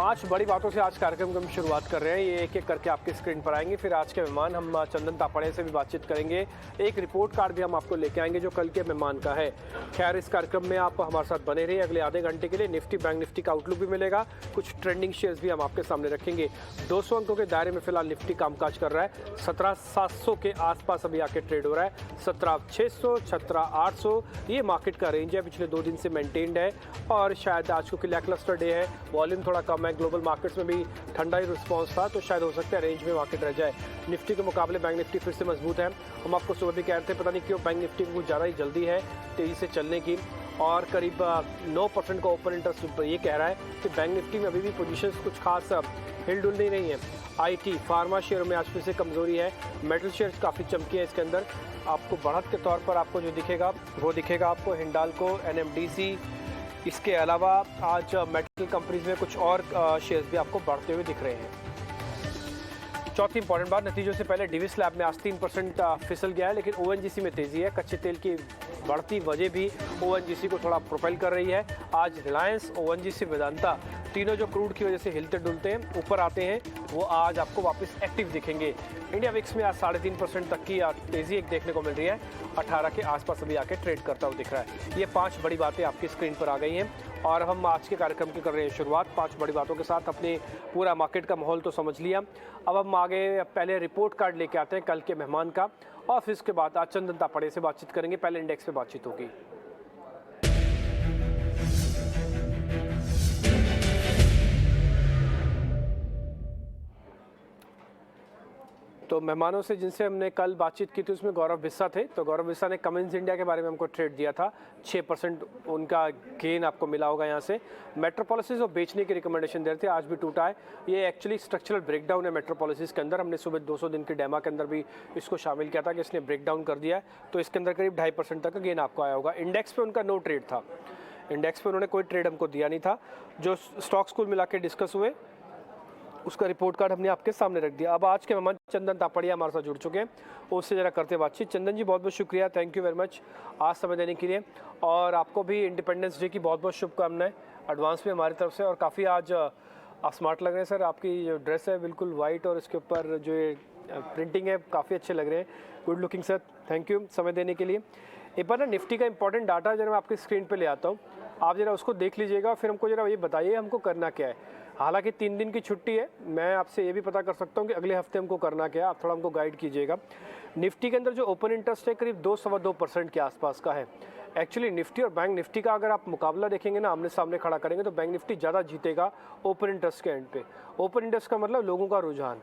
5 बड़ी बातों से आज कार्यक्रम की हम शुरुआत कर रहे हैं। ये एक एक करके आपकी स्क्रीन पर आएंगे। फिर आज के मेहमान हम चंदन तापड़े से भी बातचीत करेंगे। एक रिपोर्ट कार्ड भी हम आपको लेके आएंगे जो कल के मेहमान का है। खैर, इस कार्यक्रम में आप हमारे साथ बने रहिए अगले आधे घंटे के लिए। निफ्टी बैंक निफ्टी का आउटलुक भी मिलेगा, कुछ ट्रेंडिंग शेयर्स भी हम आपके सामने रखेंगे। 200 अंकों के दायरे में फिलहाल निफ्टी कामकाज कर रहा है। 17,700 के आसपास अभी आके ट्रेड हो रहा है। 17,600, 17,800 ये मार्केट का रेंज है, पिछले 2 दिन से मेंटेन्ड है। और शायद आज को लैकलस्टर डे है, वॉल्यूम थोड़ा कम है, ग्लोबल मार्केट्स में भी ठंडा ही रिस्पांस था, तो शायद हो सकता है रेंज में मार्केट रह जाए। निफ्टी के मुकाबले बैंक निफ्टी फिर से मजबूत है। हम आपको सुबह भी कह रहे थे, पता नहीं क्यों बैंक निफ्टी को कुछ ज़्यादा ही जल्दी है तेज़ी से चलने की। और करीब 9% का ओपन इंटरेस्ट ये कह रहा है कि बैंक निफ्टी में अभी भी पोजीशंस कुछ खास हिलडुल नहीं रही हैं। आईटी फार्मा शेयरों में आज फिर से कमजोरी है। मेटल शेयर्स काफ़ी चमकी है। इसके अंदर आपको बढ़त के तौर पर आपको जो दिखेगा वो दिखेगा आपको हिंडाल्को, एनएमडीसी। इसके अलावा आज मेटल कंपनीज में कुछ और शेयर्स भी आपको बढ़ते हुए दिख रहे हैं। चौथी इंपॉर्टेंट बात, नतीजों से पहले डिविस लैब में आज 3% फिसल गया है, लेकिन ओएनजीसी में तेजी है। कच्चे तेल की बढ़ती वजह भी ओएनजीसी को थोड़ा प्रोपेल कर रही है। आज रिलायंस, ओएनजीसी, वेदांता तीनों जो क्रूड की वजह से हिलते डुलते हैं ऊपर आते हैं, वो आज आपको वापस एक्टिव दिखेंगे। इंडिया विक्स में आज 3.5% तक की तेजी एक देखने को मिल रही है। 18 के आसपास अभी आके ट्रेड करता हुआ दिख रहा है। ये 5 बड़ी बातें आपकी स्क्रीन पर आ गई हैं और हम आज के कार्यक्रम की कर रहे हैं शुरुआत 5 बड़ी बातों के साथ। अपने पूरा मार्केट का माहौल तो समझ लिया, अब हम आगे पहले रिपोर्ट कार्ड लेके आते हैं कल के मेहमान का, और फिर इसके बाद आज चंदन तापड़े से बातचीत करेंगे। पहले इंडेक्स पे बातचीत होगी। तो मेहमानों से जिनसे हमने कल बातचीत की थी उसमें गौरव बिस्सा थे। तो गौरव बिस्सा ने कमिंस इंडिया के बारे में हमको ट्रेड दिया था। 6% उनका गेन आपको मिला होगा यहाँ से। मेट्रोपॉलिसिस और बेचने की रिकमेंडेशन दे रहे थे, आज भी टूटा है। ये एक्चुअली स्ट्रक्चरल ब्रेकडाउन है मेट्रोपॉलिसिस के अंदर। हमने सुबह 200 दिन की डेमा के अंदर भी इसको शामिल किया था कि इसने ब्रेकडाउन कर दिया है, तो इसके अंदर करीब 2.5% तक का गेन आपको आया होगा। इंडेक्स पे उनका नो ट्रेड था। इंडेक्स पे उन्होंने कोई ट्रेड हमको दिया नहीं था। जो स्टॉक्स कुल मिला के डिस्कस हुए उसका रिपोर्ट कार्ड हमने आपके सामने रख दिया। अब आज के मेहमान चंदन तापड़िया हमारे साथ जुड़ चुके हैं, उससे जरा करते बातचीत। चंदन जी, बहुत बहुत शुक्रिया, थैंक यू वेरी मच आज समय देने के लिए। और आपको भी इंडिपेंडेंस डे की बहुत बहुत शुभकामनाएं एडवांस में हमारी तरफ से। और काफ़ी आज आप स्मार्ट लग रहे हैं सर। आपकी जो ड्रेस है बिल्कुल वाइट और इसके ऊपर जो ये प्रिंटिंग है काफ़ी अच्छे लग रहे हैं। Good looking sir, thank you समय देने के लिए। एक बार ना निफ्टी का इंपॉर्टेंट डाटा जरा मैं आपकी स्क्रीन पे ले आता हूँ, आप जरा उसको देख लीजिएगा, फिर हमको जरा ये बताइए हमको करना क्या है। हालांकि 3 दिन की छुट्टी है, मैं आपसे ये भी पता कर सकता हूँ कि अगले हफ्ते हमको करना क्या है, आप थोड़ा हमको गाइड कीजिएगा। निफ्टी के अंदर जो ओपन इंटरेस्ट है करीब 2-2.25% के आसपास का है। एक्चुअली निफ्टी और बैंक निफ्टी का अगर आप मुकाबला देखेंगे ना, आमने सामने खड़ा करेंगे, तो बैंक निफ्टी ज़्यादा जीतेगा ओपन इंटरेस्ट के एंड पे। ओपन इंटरेस्ट का मतलब लोगों का रुझान,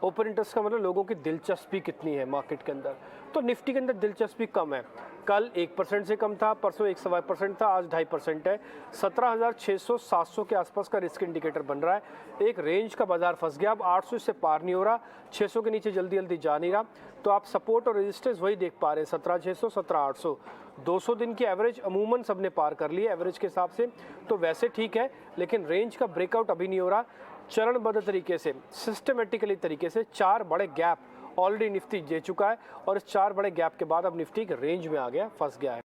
ओपन इंटरेस्ट का मतलब लोगों की दिलचस्पी कितनी है मार्केट के अंदर। तो निफ्टी के अंदर दिलचस्पी कम है। कल 1% से कम था, परसों 1.25% था, आज 2.5% है। 17,600-700 के आसपास का रिस्क इंडिकेटर बन रहा है। एक रेंज का बाजार फंस गया, अब 800 से पार नहीं हो रहा, 600 के नीचे जल्दी जल्दी जा नहीं रहा। तो आप सपोर्ट और रेजिस्टेंस वही देख पा रहे हैं, 17,600, 17,800। 200 दिन की एवरेज अमूमन सबने पार कर ली है एवरेज के हिसाब से, तो वैसे ठीक है, लेकिन रेंज का ब्रेकआउट अभी नहीं हो रहा। चरणबद्ध तरीके से, सिस्टमेटिकली तरीके से 4 बड़े गैप ऑलरेडी निफ्टी दे चुका है, और इस 4 बड़े गैप के बाद अब निफ्टी एक रेंज में आ गया, फंस गया है।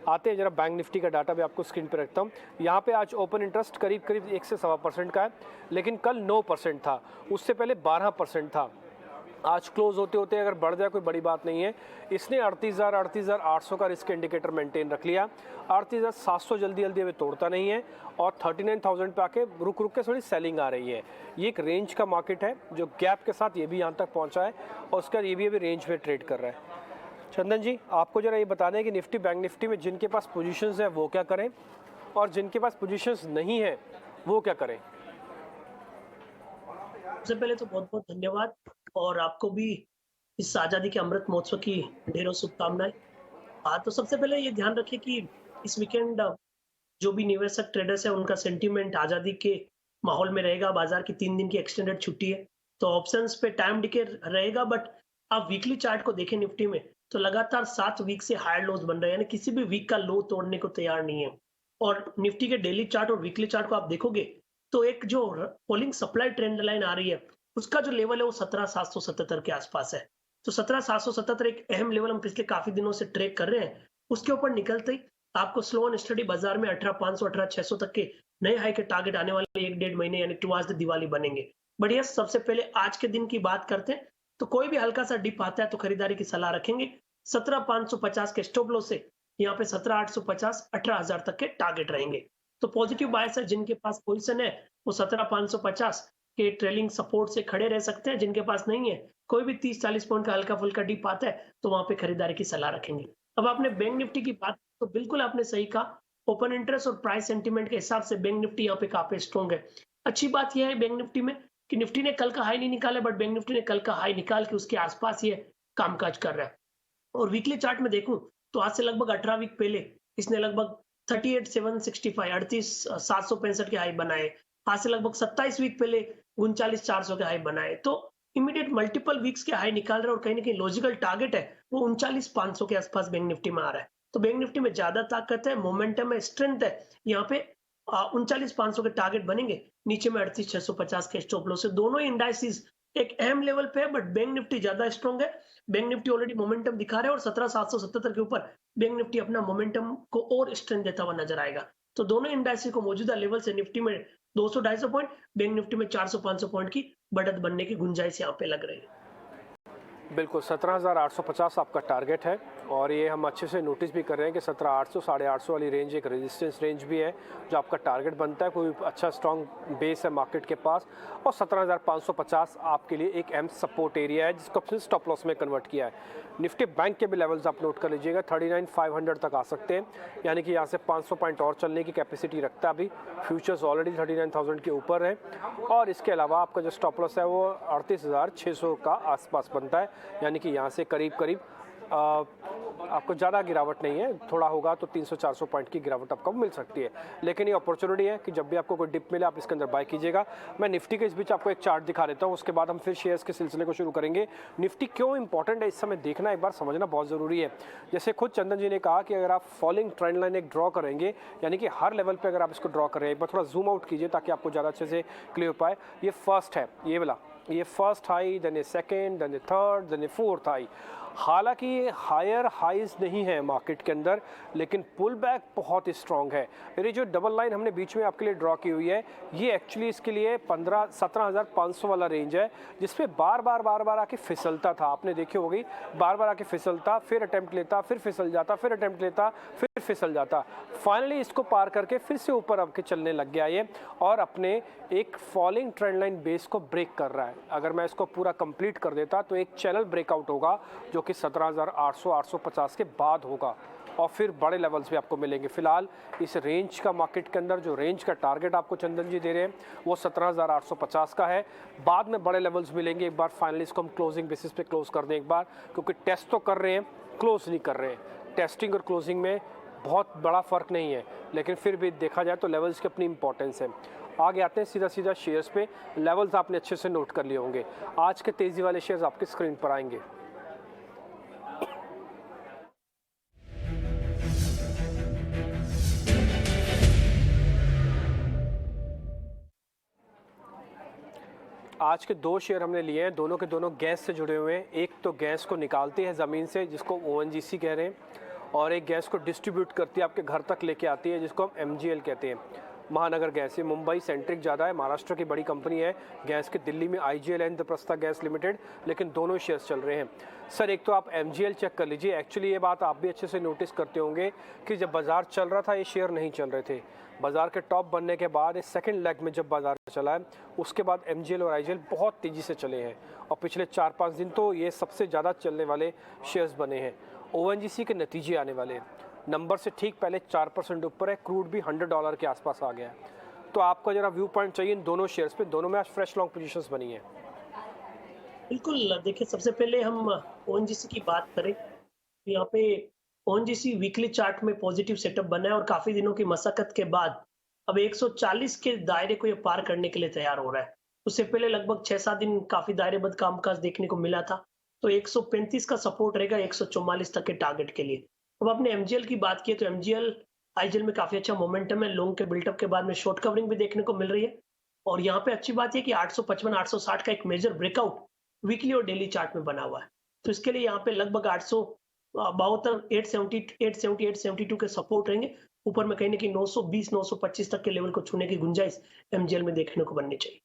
आते हैं जरा बैंक निफ्टी का डाटा भी आपको स्क्रीन पे रखता हूँ। यहाँ पे आज ओपन इंटरेस्ट करीब 1 से 1.25% का है, लेकिन कल 9% था, उससे पहले 12% था। आज क्लोज होते होते अगर बढ़ जाए कोई बड़ी बात नहीं है। इसने 38,800 का रिस्क इंडिकेटर मेंटेन रख लिया। 38,700 जल्दी जल्दी अभी तोड़ता नहीं है, और 39,000 पे आके रुक रुक के थोड़ी सेलिंग आ रही है। ये एक रेंज का मार्केट है, जो गैप के साथ ये भी यहाँ तक पहुँचा है, और उसका ये भी अभी रेंज में ट्रेड कर रहा है। चंदन जी, आपको जरा ये बताना है कि निफ्टी बैंक निफ्टी में जिनके पास पोजीशंस है वो क्या करें, और जिनके पास पोजीशंस नहीं है वो क्या करें। सबसे पहले तो बहुत बहुत धन्यवाद, और आपको भी इस आज़ादी के अमृत महोत्सव की ढेरों शुभकामनाएं। तो सबसे पहले ये ध्यान रखिए कि इस वीकेंड जो भी निवेशक ट्रेडर्स है उनका सेंटीमेंट आज़ादी के माहौल में रहेगा। बाजार की 3 दिन की एक्सटेंडेड छुट्टी है, तो ऑप्शंस पे टाइम डिके रहेगा। बट आप वीकली चार्ट को देखें निफ्टी में, तो लगातार 7 वीक से हायर लोज बन रहे हैं, यानी किसी भी वीक का लो तोड़ने को तैयार नहीं है। और निफ्टी के डेली चार्ट और वीकली चार्ट को आप देखोगे तो एक जो फॉलिंग सप्लाई ट्रेंड लाइन आ रही है, उसका जो लेवल है वो 17,777 के आसपास है। तो 17,777 एक अहम लेवल हम पिछले काफी दिनों से ट्रैक कर रहे हैं। उसके ऊपर निकलते ही आपको स्लो एंड स्टडी बाजार में 18,500 18,600 तक के नए हाई के टारगेट आने वाले 1 डेढ़ महीने यानी टुवर्ड्स द दिवाली बनेंगे। बट यस, सबसे पहले आज के दिन की बात करते हैं, तो कोई भी हल्का सा डिप आता है तो खरीदारी की सलाह रखेंगे। 17,550 के स्टॉप लॉस से यहाँ पे 17,850 18,000 तक के टारगेट रहेंगे। तो पॉजिटिव बायस है, जिनके पास पोजीशन है वो 17,550 के ट्रेलिंग सपोर्ट से खड़े रह सकते हैं। जिनके पास नहीं है, कोई भी 30-40 पॉइंट का हल्का फुल्का डिप आता है तो वहां पे खरीदारी की सलाह रखेंगे। अब आपने बैंक निफ्टी की बात, तो बिल्कुल आपने सही कहा। ओपन इंटरेस्ट और प्राइस सेंटीमेंट के हिसाब से बैंक निफ्टी यहाँ पे काफी स्ट्रॉन्ग है। अच्छी बात यह है बैंक निफ्टी में कि निफ्टी ने कल का हाई नहीं निकाला, बट बैंक निफ्टी ने कल का हाई निकाल के उसके आसपास ये कामकाज कर रहा है। और वीकली चार्ट में देखूं तो आज से लगभग 18 वीक पहले इसने लगभग 38,765 38,765 के हाई बनाए। आज से लगभग 27 वीक पहले 39,400 के हाई बनाए। तो इमीडिएट मल्टीपल वीक्स के हाई निकाल रहे हैं और कहीं ना कहीं लॉजिकल टारगेट है वो 39,500 के आसपास बैंक निफ्टी में आ रहा है। तो बैंक निफ्टी में ज्यादा ताकत है, मोमेंटम है, स्ट्रेंथ है। यहाँ पे 39,500 के टारगेट बनेंगे, नीचे में 38,650 के स्टॉप लॉस है। दोनों ही इंडाइसिस एक अहम लेवल पे है, बट बैंक निफ्टी ज्यादा स्ट्रॉन्ग है। बैंक निफ्टी ऑलरेडी मोमेंटम दिखा रहा है और 17,777 के ऊपर बैंक निफ्टी अपना मोमेंटम को और स्ट्रेंथ देता हुआ नजर आएगा। तो दोनों इंडाइसिस को मौजूदा लेवल से निफ्टी में 200-250 पॉइंट, बैंक निफ्टी में 400-500 पॉइंट की बढ़त बनने की गुंजाइश यहाँ पे लग रही है। बिल्कुल 17,850 आपका टारगेट है और ये हम अच्छे से नोटिस भी कर रहे हैं कि 17,800 850 वाली रेंज एक रेजिस्टेंस रेंज भी है जो आपका टारगेट बनता है। कोई अच्छा स्ट्रॉन्ग बेस है मार्केट के पास और 17,550 आपके लिए एक अहम सपोर्ट एरिया है जिसको आपने स्टॉप लॉस में कन्वर्ट किया है। निफ्टी बैंक के भी लेवल्स आप नोट कर लीजिएगा, 39,500 तक आ सकते हैं, यानी कि यहाँ से 500 पॉइंट और चलने की कैपेसिटी रखता है। अभी फ्यूचर्स ऑलरेडी 39,000 के ऊपर है और इसके अलावा आपका जो स्टॉप लॉस है वो 38,600 का आसपास बनता है, यानी कि यहाँ से करीब करीब आपको ज़्यादा गिरावट नहीं है, थोड़ा होगा तो 300-400 पॉइंट की गिरावट आपको मिल सकती है। लेकिन ये अपॉर्चुनिटी है कि जब भी आपको कोई डिप मिले आप इसके अंदर बाय कीजिएगा। मैं निफ्टी के इस बीच आपको एक चार्ट दिखा देता हूँ, उसके बाद हम फिर शेयर्स के सिलसिले को शुरू करेंगे। निफ्टी क्यों इंपॉर्टेंट है इस समय देखना, एक बार समझना बहुत ज़रूरी है। जैसे खुद चंदन जी ने कहा कि अगर आप फॉलिंग ट्रेंड लाइन एक ड्रॉ करेंगे, यानी कि हर लेवल पर अगर आप इसको ड्रॉ करें, एक बार थोड़ा जूम आउट कीजिए ताकि आपको ज़्यादा अच्छे से क्लियर हो पाए। ये फर्स्ट है, ये वाला, ये फर्स्ट हाई, देन ये सेकेंड, देन ये थर्ड, देन ये फोर्थ हाई। हालांकि ये हायर हाइज नहीं है मार्केट के अंदर, लेकिन पुल बैक बहुत ही स्ट्रॉन्ग है। मेरी जो डबल लाइन हमने बीच में आपके लिए ड्रॉ की हुई है, ये एक्चुअली इसके लिए 17,500 वाला रेंज है जिसपे बार बार आके फिसलता था। आपने देखी होगी, बार बार आके फिसलता, फिर अटेम्प्ट लेता, फिर फिसल जाता, फिर अटेम्प्ट लेता, फिर फिसल जाता। फाइनली इसको पार करके फिर से ऊपर आके चलने लग गया ये और अपने एक फॉलिंग ट्रेंड लाइन बेस को ब्रेक कर रहा है। अगर मैं इसको पूरा कंप्लीट कर देता तो एक चैनल ब्रेकआउट होगा जो कि 17,800 850 के बाद होगा और फिर बड़े लेवल्स भी आपको मिलेंगे। फिलहाल इस रेंज का मार्केट के अंदर जो रेंज का टारगेट आपको चंदन जी दे रहे हैं वो 17,850 का है। बाद में बड़े लेवल्स मिलेंगे। एक बार फाइनली इसको हम क्लोजिंग बेसिस पे क्लोज कर दें एक बार, क्योंकि टेस्ट तो कर रहे हैं, क्लोज नहीं कर रहे हैं। टेस्टिंग और क्लोजिंग में बहुत बड़ा फ़र्क नहीं है, लेकिन फिर भी देखा जाए तो लेवल्स की अपनी इंपॉर्टेंस है। आगे आते हैं सीधा शेयर्स पे। लेवल्स आपने अच्छे से नोट कर लिए होंगे। आज के तेज़ी वाले शेयर्स आपकी स्क्रीन पर आएंगे। आज के दो शेयर हमने लिए हैं, दोनों के दोनों गैस से जुड़े हुए हैं। एक तो गैस को निकालती है ज़मीन से जिसको ONGC कह रहे हैं, और एक गैस को डिस्ट्रीब्यूट करती है, आपके घर तक लेके आती है, जिसको हम MGL कहते हैं, महानगर गैस। ये मुंबई सेंट्रिक ज़्यादा है, महाराष्ट्र की बड़ी कंपनी है गैस के। दिल्ली में IGL है, इंद्रप्रस्था गैस लिमिटेड, लेकिन दोनों शेयर्स चल रहे हैं। सर एक तो आप MGL चेक कर लीजिए। एक्चुअली ये बात आप भी अच्छे से नोटिस करते होंगे कि जब बाजार चल रहा था ये शेयर नहीं चल रहे थे। बाजार के टॉप बनने के बाद इस सेकंड लेग में जब बाजार चला है उसके बाद MGL और IGL बहुत तेज़ी से चले हैं और पिछले 4-5 दिन तो ये सबसे ज़्यादा चलने वाले शेयर्स बने हैं। ONGC के नतीजे आने वाले हैं, नंबर से ठीक पहले 4% ऊपर है, क्रूड भी $100 के आसपास आ गया है। तो आपका जरा व्यू पॉइंट चाहिए इन दोनों शेयर्स पे, दोनों में आज फ्रेश लॉन्ग पोजीशंस बनी है। बिल्कुल, देखिए सबसे पहले हम ONGC की बात करें, यहाँ पे ONGC वीकली चार्ट में पॉजिटिव सेटअप बना है और काफी दिनों की मशक्कत के बाद अब 140 के दायरे को ये पार करने के लिए तैयार हो रहा है। उससे पहले लगभग 6-7 दिन काफी दायरेबद्ध कामकाज देखने को मिला था, तो 135 का सपोर्ट रहेगा 144 तक के टारगेट के लिए। अब आपने MGL की बात की तो MGL IGL में काफी अच्छा मोमेंटम है, लॉन्ग के बिल्टअप के बाद में शॉर्ट कवरिंग भी देखने को मिल रही है। और यहाँ पे अच्छी बात है कि 855 860 का एक मेजर ब्रेकआउट वीकली और डेली चार्ट में बना हुआ है। तो इसके लिए यहाँ पे लगभग 72 870 870 872 के सपोर्ट रहेंगे। ऊपर में कहीं न कहीं 920 925 तक के लेवल को छूने की गुंजाइश एमजीएल में देखने को बननी चाहिए।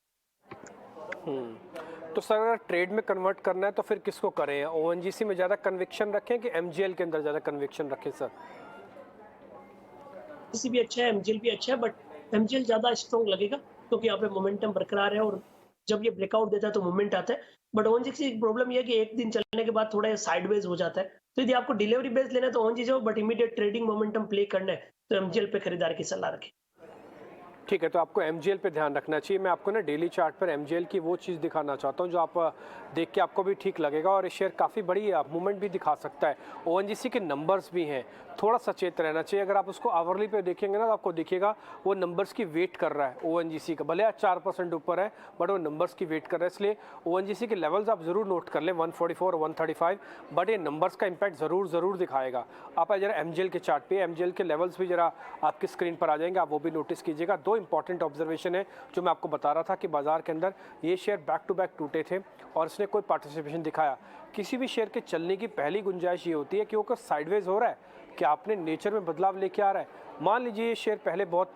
तो सर अगर ट्रेड में कन्वर्ट करना है तो फिर किसको करें? ओएनजीसी में ज़्यादा कन्विक्शन रखें कि एमजीएल के अंदर ज़्यादा कन्विक्शन रखें सर? ओएनजीसी भी अच्छा है, एमजीएल भी अच्छा है, बट एमजीएल ज़्यादा स्ट्रॉन्ग लगेगा क्योंकि यहाँ पे मोमेंटम बरकरार है और जब ये ब्रेकआउट देता है तो मूवमेंट आता है। बट ओएनजीसी की प्रॉब्लम ये है कि एक दिन चलने के बाद थोड़ा साइडवेज हो जाता है। तो यदि आपको डिलीवरी बेस लेना है तो ओएनजीसी हो, but immediate trading momentum play करना है तो एमजीएल पे खरीदार की सलाह रखें। ठीक है, तो आपको एमजीएल पे ध्यान रखना चाहिए। मैं आपको ना डेली चार्ट पर एमजीएल की वो चीज़ दिखाना चाहता हूँ जो आप देख के आपको भी ठीक लगेगा और ये शेयर काफ़ी बड़ी मूवमेंट भी दिखा सकता है। ओएनजीसी के नंबर्स भी हैं, थोड़ा सचेत रहना चाहिए। अगर आप उसको आवरली पे देखेंगे ना तो आपको दिखेगा वो नंबर्स की वेट कर रहा है ओएनजीसी का। भले आज 4% ऊपर है बट वो नंबर्स की वेट कर रहा है, इसलिए ओएनजीसी के लेवल्स आप ज़रूर नोट कर लें 144 और 135, बट ये नंबर्स का इम्पैक्ट ज़रूर दिखाएगा। आप जरा एमजीएल के चार्ट पे एमजीएल के लेवल्स भी जरा आपकी स्क्रीन पर आ जाएंगे, आप वो भी नोटिस कीजिएगा। दो इंपॉर्टेंट ऑब्जर्वेशन है जो मैं आपको बता रहा था कि बाजार के अंदर ये शेयर बैक टू बैक टूटे थे और इसने कोई पार्टिसिपेशन दिखाया। किसी भी शेयर के चलने की पहली गुंजाइश ये होती है कि वो साइडवेज हो रहा है, क्या आपने नेचर में बदलाव लेके आ रहा है। मान लीजिए ये शेयर पहले बहुत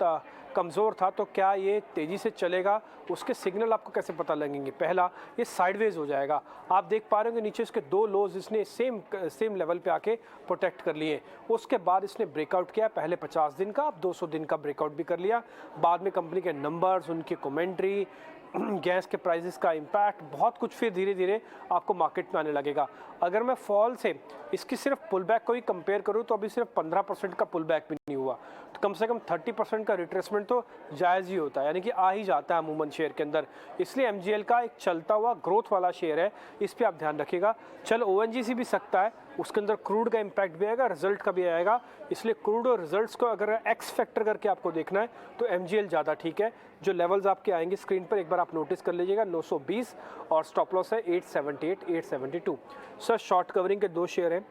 कमज़ोर था, तो क्या ये तेज़ी से चलेगा, उसके सिग्नल आपको कैसे पता लगेंगे? पहला, ये साइडवेज हो जाएगा। आप देख पा रहे होंगे नीचे इसके दो लोज इसने सेम लेवल पे आके प्रोटेक्ट कर लिए। उसके बाद इसने ब्रेकआउट किया, पहले 50 दिन का, अब 200 दिन का ब्रेकआउट भी कर लिया। बाद में कंपनी के नंबर्स, उनकी कमेंट्री, गैस के प्राइसेस का इम्पैक्ट, बहुत कुछ फिर धीरे धीरे आपको मार्केट में आने लगेगा। अगर मैं फॉल से इसकी सिर्फ पुल बैक को ही कंपेयर करूं तो अभी सिर्फ 15% का पुल बैक भी नहीं हुआ, तो कम से कम 30% का रिट्रेसमेंट तो जायज़ ही होता है, यानी कि आ ही जाता है अमूमन शेयर के अंदर। इसलिए एमजीएल का एक चलता हुआ ग्रोथ वाला शेयर है, इस पर आप ध्यान रखिएगा। चल ओएनजीसी भी सकता है, उसके अंदर क्रूड का इम्पैक्ट भी आएगा, रिजल्ट का भी आएगा, इसलिए क्रूड और रिजल्ट्स को अगर एक्स फैक्टर करके आपको देखना है तो एमजीएल ज़्यादा ठीक है। जो लेवल्स आपके आएंगे स्क्रीन पर एक बार आप नोटिस कर लीजिएगा, 920 और स्टॉप लॉस है 878 872। सर शॉर्ट कवरिंग के दो शेयर हैं,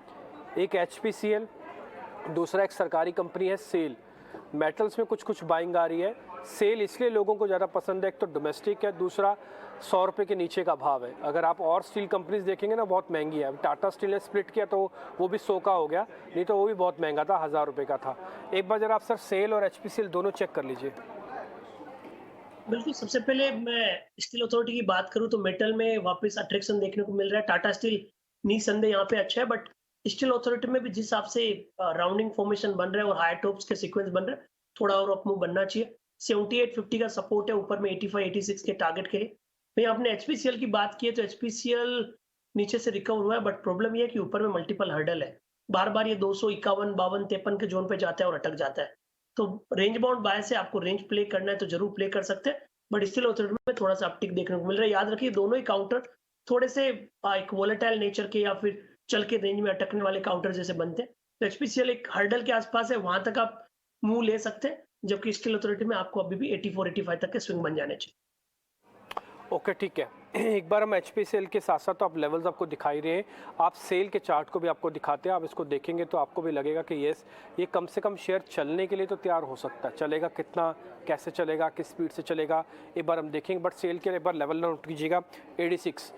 एक एचपीसीएल, दूसरा एक सरकारी कंपनी है सेल। मेटल्स में कुछ बाइंग आ रही है। सेल इसलिए लोगों को ज़्यादा पसंद है, एक तो डोमेस्टिक है, दूसरा 100 रुपये के नीचे का भाव है। अगर आप और स्टील कंपनीज देखेंगे ना बहुत महंगी है। टाटा स्टील ने स्प्लिट किया तो वो भी 100 का हो गया, नहीं तो वो भी बहुत महंगा था, 1000 रुपये का था। एक बार जरा आप सर सेल और एचपीसीएल दोनों चेक कर लीजिए। बिल्कुल, सबसे पहले मैं स्टील अथॉरिटी की बात करूँ तो मेटल में वापस अट्रैक्शन देखने को मिल रहा है। टाटा स्टील निसंदेह यहाँ पे अच्छा है, बट स्टील अथॉरिटी में भी जिस हिसाब से राउंडिंग फॉर्मेशन बन रहा है और हाई टॉप्स के सीक्वेंस बन रहे हैं, थोड़ा और अप मूव बनना चाहिए। 7850 का सपोर्ट है, ऊपर में 85-86 के टारगेट के लिए। वहीं आपने एचपीसीएल की बात की है तो एचपीसीएल नीचे से रिकवर हुआ है, बट प्रॉब्लम ये है कि ऊपर में मल्टीपल हर्डल है। बार-बार ये 251, 52, 53 के जोन पे जाता है और अटक जाता है। तो रेंज बाउंड बायस है, आपको रेंज प्ले करना है तो जरूर प्ले कर सकते हैं, बट स्टील अथॉरिटी में थोड़ा सा अपटिक देखने को मिल रहा है। याद रखिए दोनों ही काउंटर थोड़े से एक वोलेटाइल नेचर के या फिर चल के रेंज में अटकने वाले काउंटर जैसे बनते हैं। तो एचपीसीएल एक हर्डल के आसपास है, वहां तक आप मूव ले सकते हैं, जबकि स्टील अथॉरिटी में आपको अभी भी 84-85 तक के स्विंग बन जाने चाहिए। ओके ठीक है, एक बार हम एचपीसीएल के साथ साथ तो आप लेवल्स आपको दिखाई रहे हैं, आप सेल के चार्ट को भी आपको दिखाते हैं। आप इसको देखेंगे तो आपको भी लगेगा कि यस, ये कम से कम शेयर चलने के लिए तो तैयार हो सकता है। चलेगा कितना, कैसे चलेगा, किस स्पीड से चलेगा, एक बार हम देखेंगे। बट सेल के लिए एक बार लेवल नोट कीजिएगा 86।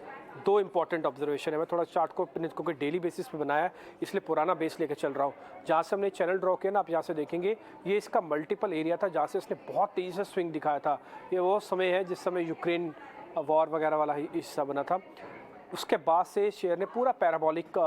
दो इंपॉर्टेंट ऑब्जर्वेशन है, मैं थोड़ा चार्ट को क्योंकि डेली बेसिस पे बनाया है इसलिए पुराना बेस लेके चल रहा हूँ। जहाँ से हमने चैनल ड्रॉ किया ना, आप यहाँ से देखेंगे ये इसका मल्टीपल एरिया था जहाँ से इसने बहुत तेज़ी से स्विंग दिखाया था। ये वो समय है जिस समय यूक्रेन वॉर वगैरह वाला हिस्सा बना था। उसके बाद से शेयर ने पूरा पैराबोलिक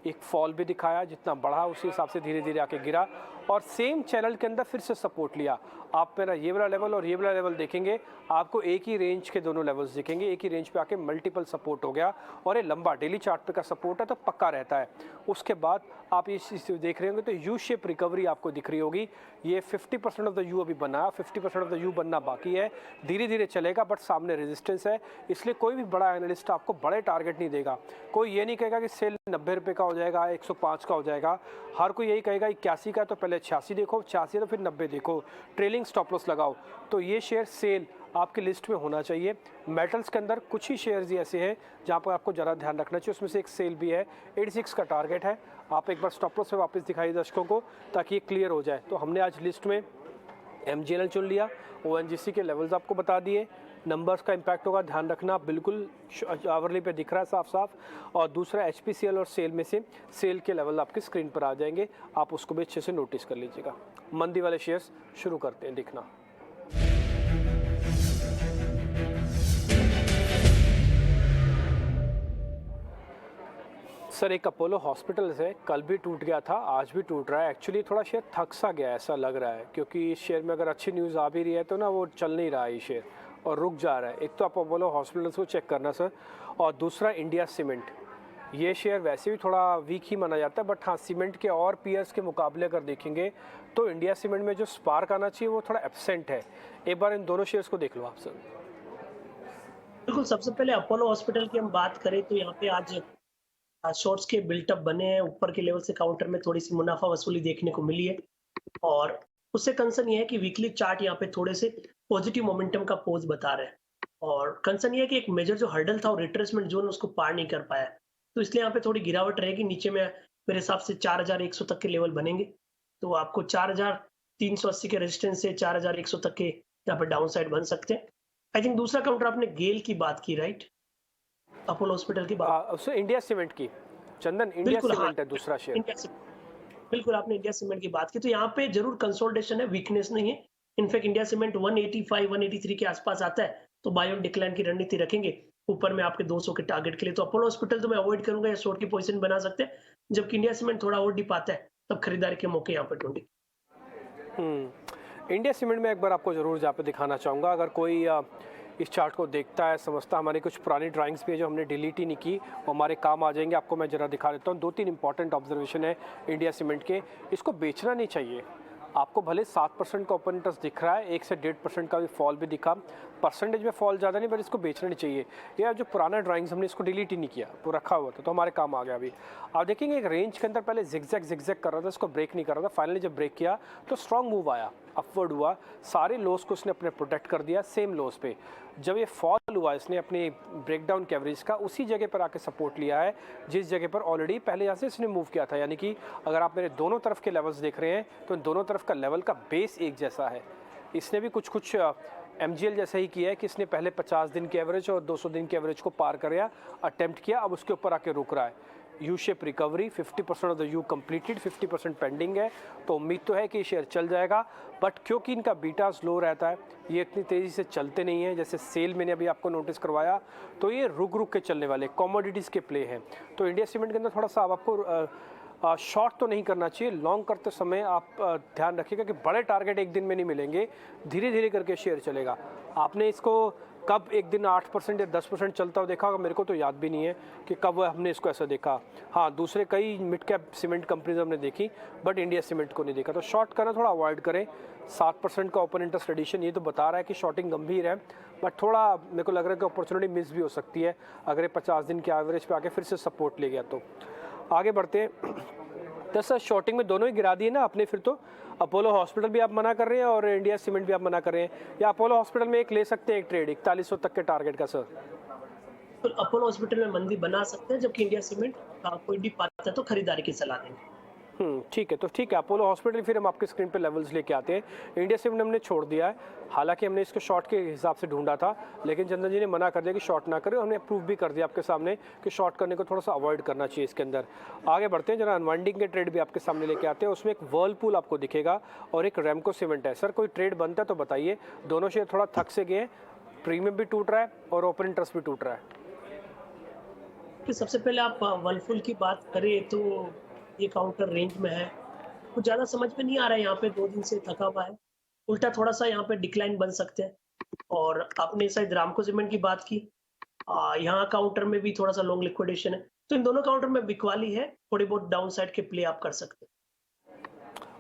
एक फॉल भी दिखाया, जितना बढ़ा उसी हिसाब से धीरे धीरे आके गिरा और सेम चैनल के अंदर फिर से सपोर्ट लिया। आप मेरा ये वाला लेवल और ये वाला लेवल देखेंगे, आपको एक ही रेंज के दोनों लेवल्स दिखेंगे, एक ही रेंज पे आके मल्टीपल सपोर्ट हो गया और ये लंबा डेली चार्ट पे का सपोर्ट है तो पक्का रहता है। उसके बाद आप इस देख रहे होंगे तो यू शेप रिकवरी आपको दिख रही होगी। ये 50% ऑफ द यू अभी बना, 50% ऑफ द यू बनना बाकी है, धीरे धीरे चलेगा, बट सामने रेजिस्टेंस है। इसलिए कोई भी बड़ा एनालिस्ट आपको बड़े टारगेट नहीं देगा। कोई ये नहीं कहेगा कि सेल 90 रुपये का हो जाएगा, 105 का हो जाएगा। हर कोई यही कहेगा 81 का तो पहले 86 देखो, 86 तो फिर 90 देखो, ट्रेलिंग स्टॉप लॉस लगाओ। तो ये शेयर सेल आपकी लिस्ट में होना चाहिए। मेटल्स के अंदर कुछ ही शेयर्स ही ऐसे हैं जहाँ पर आपको ज़रा ध्यान रखना चाहिए, उसमें से एक सेल भी है, 86 का टारगेट है। आप एक बार स्टॉप लॉस पे वापस दिखाइए दर्शकों को ताकि ये क्लियर हो जाए। तो हमने आज लिस्ट में MGNL चुन लिया, ONGC के लेवल्स आपको बता दिए, नंबर्स का इम्पैक्ट होगा, ध्यान रखना, बिल्कुल आवरली पे दिख रहा है साफ साफ। और दूसरा HPCL और सेल में से सेल के लेवल आपकी स्क्रीन पर आ जाएंगे, आप उसको भी अच्छे से नोटिस कर लीजिएगा। मंदी वाले शेयर्स शुरू करते हैं दिखना। सर एक अपोलो हॉस्पिटल्स है, कल भी टूट गया था, आज भी टूट रहा है। एक्चुअली थोड़ा शेयर थक सा गया है ऐसा लग रहा है, क्योंकि इस शेयर में अगर अच्छी न्यूज़ आ भी रही है तो ना वो चल नहीं रहा है ये शेयर और रुक जा रहा है। एक तो आप अपोलो हॉस्पिटल्स को चेक करना सर, और दूसरा इंडिया सीमेंट। ये शेयर वैसे भी थोड़ा वीक ही माना जाता है, बट हाँ सीमेंट के और पीयर्स के मुकाबले अगर देखेंगे तो इंडिया सीमेंट में जो स्पार्क आना चाहिए वो थोड़ा एब्सेंट है। एक बार इन दोनों शेयर्स को देख लो आप सर। बिल्कुल, सबसे पहले अपोलो हॉस्पिटल की हम बात करें तो यहाँ पे आज शॉर्ट्स के बिल्टअप बने हैं, ऊपर के लेवल से काउंटर में थोड़ी सी मुनाफा वसूली देखने को मिली है। और उससे कंसर्न ये है कि वीकली चार्ट यहाँ पे थोड़े से पॉजिटिव मोमेंटम का पोज बता रहे हैं, और कंसर्न ये है कि एक मेजर जो हर्डल था और रिट्रेसमेंट जोन उसको पार नहीं कर पाया, तो इसलिए यहाँ पे थोड़ी गिरावट रहेगी। नीचे में मेरे हिसाब से 4100 तक के लेवल बनेंगे, तो आपको 4380 के रेजिस्टेंस से 4100 तक के यहाँ पे डाउन साइड बन सकते हैं। आई थिंक दूसरा काउंटर आपने गेल की बात की, राइट? अपोलो हॉस्पिटल की बात, उससे इंडिया सीमेंट की, चंदन इंडिया बिल्कुल हाँ, सीमेंट है दूसरा शेयर। इंडिया सीमेंट, बिल्कुल आपने इंडिया सीमेंट की बात की, तो यहाँ पे जरूर कंसोलिडेशन है, वीकनेस नहीं है। इनफैक्ट इंडिया सीमेंट 185 183 के आसपास आता है तो बाय ऑन डिक्लाइन की रणनीति रखेंगे ऊपर में आपके 200 के टारगेट के लिए। तो अपोलो हॉस्पिटल तो मैं अवॉइड करूंगा, या शॉर्ट की पोजीशन बना सकते हैं, जबकि इंडिया सीमेंट थोड़ा और डिप आता है तब खरीदारी के मौके यहाँ पर ढूंढे। इंडिया सीमेंट में एक बार आपको ज़रूर जहाँ पे दिखाना चाहूँगा, अगर कोई इस चार्ट को देखता है, समझता, हमारी कुछ पुरानी ड्राइंग्स भी है जो हमने डिलीट ही नहीं की, वो हमारे काम आ जाएंगे। आपको मैं ज़रा दिखा देता हूँ, 2-3 इंपॉर्टेंट ऑब्जर्वेशन है इंडिया सीमेंट के। इसको बेचना नहीं चाहिए, आपको भले 7% का ओपन इंटरेस्ट दिख रहा है, 1 से 1.5% का भी फॉल भी दिखा, परसेंटेज में फॉल ज़्यादा नहीं, पर इसको बेचना नहीं चाहिए। यह जो पुराना ड्राइंग्स हमने इसको डिलीट ही नहीं किया, वो रखा हुआ था, तो हमारे काम आ गया। अभी आप देखेंगे एक रेंज के अंदर पहले जिगजैग कर रहा था, इसको ब्रेक नहीं कर रहा था, फाइनली जब ब्रेक किया तो स्ट्रॉन्ग मूव आया, अपवर्ड हुआ, सारे लोस को उसने अपने प्रोटेक्ट कर दिया सेम लोस पे। जब ये फॉल हुआ इसने अपनी ब्रेकडाउन के एवरेज का उसी जगह पर आके सपोर्ट लिया है जिस जगह पर ऑलरेडी पहले यहाँ से इसने मूव किया था। यानी कि अगर आप मेरे दोनों तरफ के लेवल्स देख रहे हैं तो इन दोनों तरफ का लेवल का बेस एक जैसा है। इसने भी कुछ MGL जैसा ही किया है कि इसने पहले 50 दिन के एवरेज और 200 दिन के एवरेज को पार कर अटेम्प्ट किया, अब उसके ऊपर आके रुक रहा है। U shape recovery, 50% of the you completed, 50% pending है, तो उम्मीद तो है कि शेयर चल जाएगा। बट क्योंकि इनका बीटा स्लो रहता है, ये इतनी तेज़ी से चलते नहीं है, जैसे सेल मैंने अभी आपको नोटिस करवाया, तो ये रुक के चलने वाले कमोडिटीज़ के प्ले हैं। तो इंडिया सीमेंट के अंदर थोड़ा सा आपको शॉर्ट तो नहीं करना चाहिए, लॉन्ग करते समय आप ध्यान रखिएगा कि बड़े टारगेट एक दिन में नहीं मिलेंगे, धीरे धीरे करके शेयर चलेगा। आपने इसको कब एक दिन 8% या 10% चलता हुआ देखा होगा, मेरे को तो याद भी नहीं है कि कब हमने इसको ऐसा देखा। हाँ, दूसरे कई मिड कैप सीमेंट कंपनीज हमने देखी, बट इंडिया सीमेंट को नहीं देखा। तो शॉर्ट करना थोड़ा अवॉइड करें। 7% का ओपन इंटरेस्ट एडिशन ये तो बता रहा है कि शॉर्टिंग गंभीर है, बट थोड़ा मेरे को लग रहा है कि अपॉर्चुनिटी मिस भी हो सकती है अगर ये 50 दिन के एवरेज पे आके फिर से सपोर्ट ले गया। तो आगे बढ़ते हैं। तो सर शॉर्टिंग में दोनों ही गिरा दिए ना आपने, फिर तो अपोलो हॉस्पिटल भी आप मना कर रहे हैं और इंडिया सीमेंट भी आप मना कर रहे हैं, या अपोलो हॉस्पिटल में एक ले सकते हैं एक ट्रेड 4100 तक के टारगेट का सर? तो अपोलो हॉस्पिटल में मंदी बना सकते हैं, जबकि इंडिया सीमेंट कोई डिप आता है तो खरीदारी की सलाह देंगे। ठीक है, तो ठीक है, अपोलो हॉस्पिटल फिर हम आपके स्क्रीन पे लेवल्स लेके आते हैं। इंडिया सीमेंट हमने छोड़ दिया है, हालांकि हमने इसको शॉर्ट के हिसाब से ढूंढा था, लेकिन चंदन जी ने मना कर दिया कि शॉर्ट ना करें, हमने अप्रूव भी कर दिया आपके सामने कि शॉर्ट करने को थोड़ा सा अवॉइड करना चाहिए इसके अंदर। आगे बढ़ते हैं, जरा अनवाइंडिंग के ट्रेड भी आपके सामने लेके आते हैं। उसमें एक वर्लपूल आपको दिखेगा और एक रेमको सीमेंट है। सर कोई ट्रेड बनता है तो बताइए। दोनों शेयर थोड़ा थक से गए, प्रीमियम भी टूट रहा है और ओपन इंटरेस्ट भी टूट रहा है। सबसे पहले आप वर्लपूल की बात करें तो ये काउंटर रेंज में है, कुछ ज़्यादा समझ में नहीं आ रहा है, यहाँ पे 2 दिन से थका हुआ है, उल्टा थोड़ा सा यहाँ पे डिक्लाइन बन सकते हैं। और आपने शायद रामको सीमेंट की बात की, यहाँ काउंटर में भी थोड़ा सा लॉन्ग लिक्विडेशन है, तो इन दोनों काउंटर में बिकवाली है, थोड़ी बहुत डाउन साइड के प्ले आप कर सकते हैं।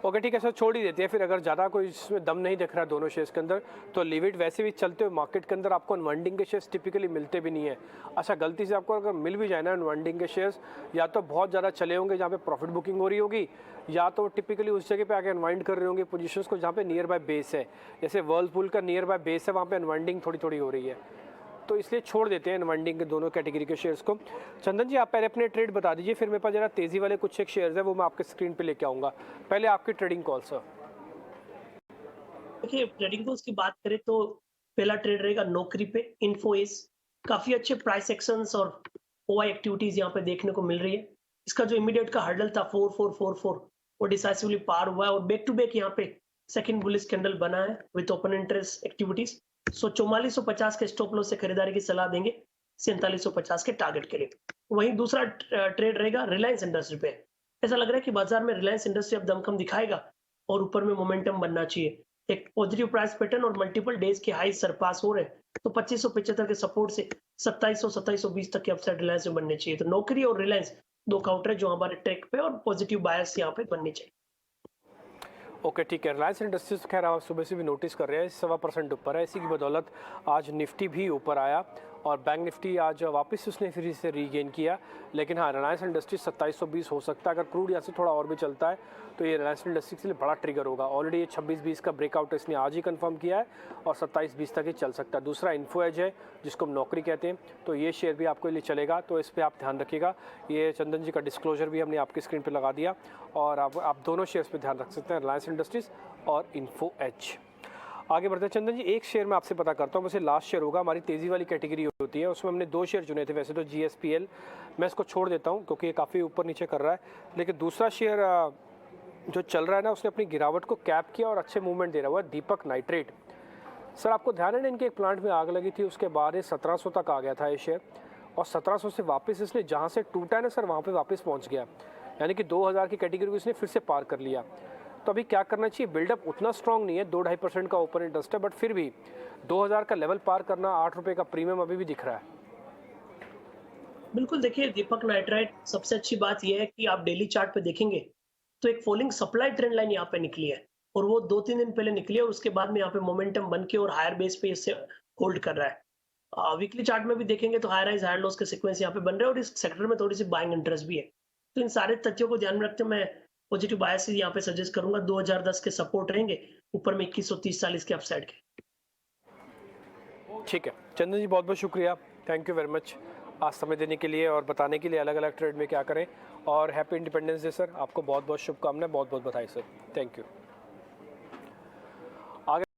ओके ठीक है सर, छोड़ ही देते हैं फिर। अगर ज़्यादा कोई इसमें दम नहीं दिख रहा है दोनों शेयर्स के अंदर तो लीव इट। वैसे भी चलते हुए मार्केट के अंदर आपको अनवाइंडिंग के शेयर्स टिपिकली मिलते भी नहीं है। अच्छा, गलती से आपको अगर मिल भी जाए ना अनवाइंडिंग के शेयर्स, या तो बहुत ज़्यादा चले होंगे जहाँ पे प्रॉफिट बुकिंग हो रही होगी, या तो टिपिकली उस जगह पे आके अनवाइंड कर रहे होंगे पोजीशंस को जहाँ पे नियर बाय बेस है। जैसे वर्लपूल का नियर बाय बेस है, वहाँ पे अनवाइंडिंग थोड़ी थोड़ी हो रही है, तो इसलिए छोड़ देते हैं अनवाइंडिंग के दोनों कैटेगरी के शेयर्स को। चंदन जी आप पहले अपने ट्रेड बता दीजिए, फिर मेरे पास जरा तेज़ी वाले कुछ एक शेयर्स है वो मैं आपके स्क्रीन पे लेके आऊँगा। पहले आपकी ट्रेडिंग कॉल सर। देखिए ट्रेडिंग टूल्स की बात करें तो पहला ट्रेड रहेगा नौकरी पे, इन्फो एज काफ़ी अच्छे प्राइस एक्शंस और ओआई एक्टिविटीज़ यहाँ पे देखने को मिल रही है। इसका जो इमीडिएट का हर्डल था 4444 वो डिसाइसिवली पार हुआ है और बैक टू बैक यहाँ पे सेकंड बुलिश कैंडल बना है विद ओपन इंटरेस्ट एक्टिविटीज़। सो 4450 के स्टॉप लॉस से खरीदारी की सलाह देंगे 4750 के टारगेट के लिए। वहीं दूसरा ट्रेड रहेगा रिलायंस इंडस्ट्री पे। ऐसा लग रहा है कि बाजार में रिलायंस इंडस्ट्री अब दमखम दिखाएगा और ऊपर में मोमेंटम बनना चाहिए। एक पॉजिटिव प्राइस पैटर्न और मल्टीपल डेज के हाई सरपास हो रहे हैं, तो 2575 के सपोर्ट से 2720 तक के अपसाइड रिलायंस में बनने चाहिए। तो नौकरी और रिलायंस दो काउंटर है जो हमारे ट्रैक पे और पॉजिटिव बायस यहाँ पे बननी चाहिए। ओके ठीक है, रिलायंस इंडस्ट्रीज तो खैर आप सुबह से भी नोटिस कर रहे हैं 1.25% ऊपर है। इसी की बदौलत आज निफ्टी भी ऊपर आया और बैंक निफ्टी आज वापस उसने फिर से रीगेन किया। लेकिन हाँ, रिलायंस इंडस्ट्रीज 2720 हो सकता है। अगर क्रूड यहाँ से थोड़ा और भी चलता है तो ये रिलायंस इंडस्ट्रीज के लिए बड़ा ट्रिगर होगा। ऑलरेडी ये 26-20 का ब्रेकआउट इसने आज ही कंफर्म किया है और 27-20 तक ही चल सकता है। दूसरा इन्फो एज है जिसको हम नौकरी कहते हैं, तो ये शेयर भी आपके लिए चलेगा, तो इस पर आप ध्यान रखिएगा। ये चंदन जी का डिस्क्लोजर भी हमने आपकी स्क्रीन पर लगा दिया और आप दोनों शेयर्स पर ध्यान रख सकते हैं, रिलायंस इंडस्ट्रीज और इन्फो एज। आगे बढ़ते हैं चंदन जी, एक शेयर मैं आपसे पता करता हूँ, वैसे लास्ट शेयर होगा हमारी तेज़ी वाली कैटेगरी होती है, उसमें हमने 2 शेयर चुने थे। वैसे तो GSPL मैं इसको छोड़ देता हूँ क्योंकि ये काफ़ी ऊपर नीचे कर रहा है, लेकिन दूसरा शेयर जो चल रहा है ना उसने अपनी गिरावट को कैप किया और अच्छे मूवमेंट दे रहा हुआ है, दीपक नाइट्रेट। सर आपको ध्यान है ना, इनके एक प्लांट में आग लगी थी, उसके बाद ये 1700 तक आ गया था ये शेयर और 1700 से वापस इसने जहाँ से टूटा है ना सर वहाँ पर वापस पहुँच गया, यानी कि 2000 की कैटेगरी को इसने फिर से पार कर लिया। तो अभी क्या करना चाहिए? बिल्डअप उतना स्ट्रांग नहीं है, 2-2.5% का ओपन इंटरेस्ट है, बट फिर भी 2000 का लेवल पार करना, 8 रुपये का प्रीमियम अभी भी दिख रहा है। बिल्कुल देखिए दीपक नाइट्राइट सबसे अच्छी बात यह है कि आप डेली चार्ट पे देखेंगे तो एक फॉलिंग सप्लाई ट्रेंड लाइन यहाँ पे निकली है और वो 2-3 दिन पहले निकली है और उसके बाद में यहाँ पे मोमेंटम बन के और हायर बेस पे इससे होल्ड कर रहा है। वीकली चार्ट में भी देखेंगे तो हायर हाइज हायर लॉस के सीक्वेंस यहाँ पे बन रहे हैं और इस सेक्टर में थोड़ी सी बाइंग इंटरेस्ट भी है। तो इन सारे तथ्यों को ध्यान में रखते मैं पॉजिटिव बायस यहाँ पे सजेस्ट करूंगा। 2010 के सपोर्ट रहेंगे, ऊपर में 2130-40 के अपसाइड के। ठीक है चंदन जी, बहुत बहुत शुक्रिया, थैंक यू वेरी मच आज समय देने के लिए और बताने के लिए अलग अलग ट्रेड में क्या करें। और हैप्पी इंडिपेंडेंस डे सर, आपको बहुत बहुत शुभकामनाएं, बहुत बहुत बधाई सर, थैंक यू।